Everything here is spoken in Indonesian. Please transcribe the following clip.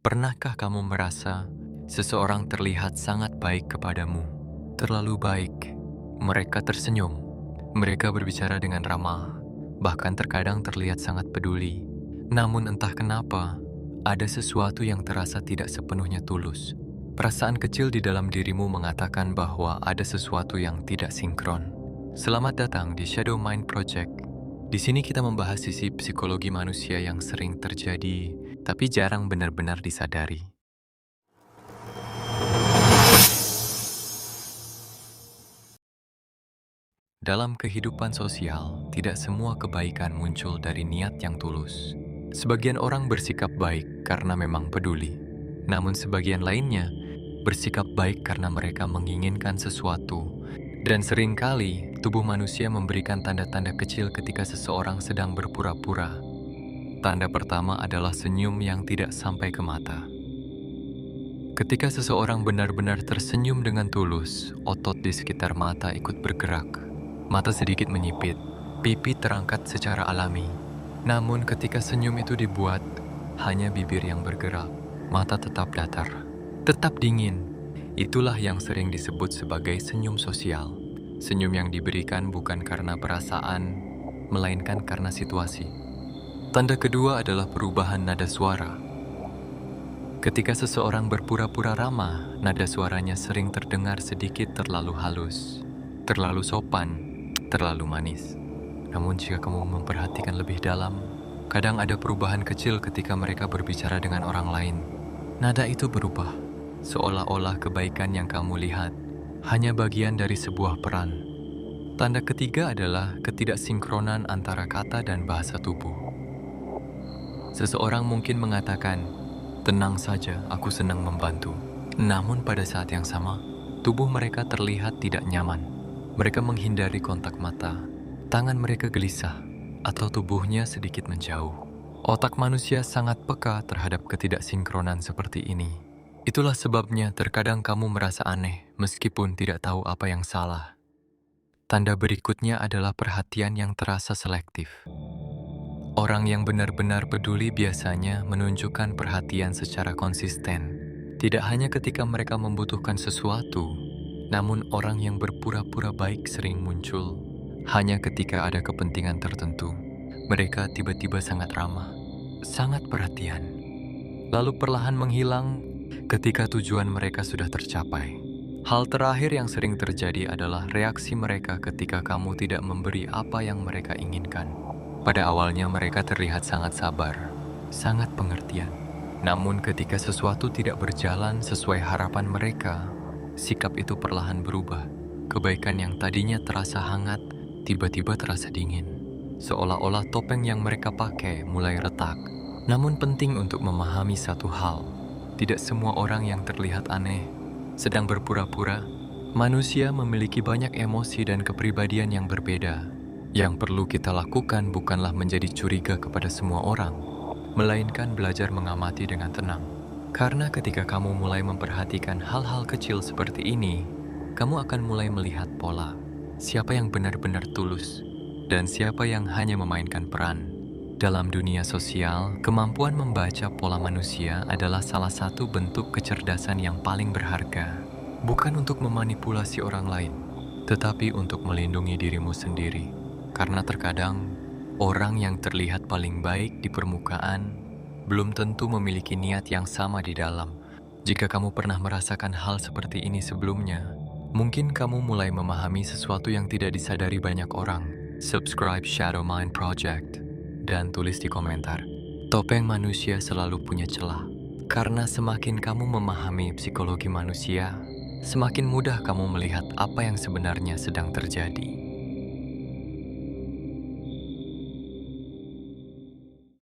Pernahkah kamu merasa seseorang terlihat sangat baik kepadamu? Terlalu baik. Mereka tersenyum. Mereka berbicara dengan ramah. Bahkan terkadang terlihat sangat peduli. Namun entah kenapa, ada sesuatu yang terasa tidak sepenuhnya tulus. Perasaan kecil di dalam dirimu mengatakan bahwa ada sesuatu yang tidak sinkron. Selamat datang di Shadow Mind Project. Di sini kita membahas sisi psikologi manusia yang sering terjadi, tapi jarang benar-benar disadari. Dalam kehidupan sosial, tidak semua kebaikan muncul dari niat yang tulus. Sebagian orang bersikap baik karena memang peduli, namun sebagian lainnya bersikap baik karena mereka menginginkan sesuatu. Dan seringkali, tubuh manusia memberikan tanda-tanda kecil ketika seseorang sedang berpura-pura. Tanda pertama adalah senyum yang tidak sampai ke mata. Ketika seseorang benar-benar tersenyum dengan tulus, otot di sekitar mata ikut bergerak. Mata sedikit menyipit, pipi terangkat secara alami. Namun ketika senyum itu dibuat, hanya bibir yang bergerak. Mata tetap datar, tetap dingin. Itulah yang sering disebut sebagai senyum sosial. Senyum yang diberikan bukan karena perasaan, melainkan karena situasi. Tanda kedua adalah perubahan nada suara. Ketika seseorang berpura-pura ramah, nada suaranya sering terdengar sedikit terlalu halus, terlalu sopan, terlalu manis. Namun jika kamu memperhatikan lebih dalam, kadang ada perubahan kecil ketika mereka berbicara dengan orang lain. Nada itu berubah, seolah-olah kebaikan yang kamu lihat hanya bagian dari sebuah peran. Tanda ketiga adalah ketidaksinkronan antara kata dan bahasa tubuh. Seseorang mungkin mengatakan, "Tenang saja, aku senang membantu." Namun pada saat yang sama, tubuh mereka terlihat tidak nyaman. Mereka menghindari kontak mata, tangan mereka gelisah, atau tubuhnya sedikit menjauh. Otak manusia sangat peka terhadap ketidaksinkronan seperti ini. Itulah sebabnya terkadang kamu merasa aneh meskipun tidak tahu apa yang salah. Tanda berikutnya adalah perhatian yang terasa selektif. Orang yang benar-benar peduli biasanya menunjukkan perhatian secara konsisten. Tidak hanya ketika mereka membutuhkan sesuatu, namun orang yang berpura-pura baik sering muncul hanya ketika ada kepentingan tertentu. Mereka tiba-tiba sangat ramah, sangat perhatian, lalu perlahan menghilang ketika tujuan mereka sudah tercapai. Hal terakhir yang sering terjadi adalah reaksi mereka ketika kamu tidak memberi apa yang mereka inginkan. Pada awalnya mereka terlihat sangat sabar, sangat pengertian. Namun ketika sesuatu tidak berjalan sesuai harapan mereka, sikap itu perlahan berubah. Kebaikan yang tadinya terasa hangat, tiba-tiba terasa dingin. Seolah-olah topeng yang mereka pakai mulai retak. Namun penting untuk memahami satu hal. Tidak semua orang yang terlihat aneh sedang berpura-pura. Manusia memiliki banyak emosi dan kepribadian yang berbeda. Yang perlu kita lakukan bukanlah menjadi curiga kepada semua orang, melainkan belajar mengamati dengan tenang. Karena ketika kamu mulai memperhatikan hal-hal kecil seperti ini, kamu akan mulai melihat pola. Siapa yang benar-benar tulus, dan siapa yang hanya memainkan peran. Dalam dunia sosial, kemampuan membaca pola manusia adalah salah satu bentuk kecerdasan yang paling berharga. Bukan untuk memanipulasi orang lain, tetapi untuk melindungi dirimu sendiri. Karena terkadang, orang yang terlihat paling baik di permukaan belum tentu memiliki niat yang sama di dalam. Jika kamu pernah merasakan hal seperti ini sebelumnya, mungkin kamu mulai memahami sesuatu yang tidak disadari banyak orang. Subscribe Shadow Mind Project. Dan tulis di komentar, topeng manusia selalu punya celah. Karena semakin kamu memahami psikologi manusia, semakin mudah kamu melihat apa yang sebenarnya sedang terjadi.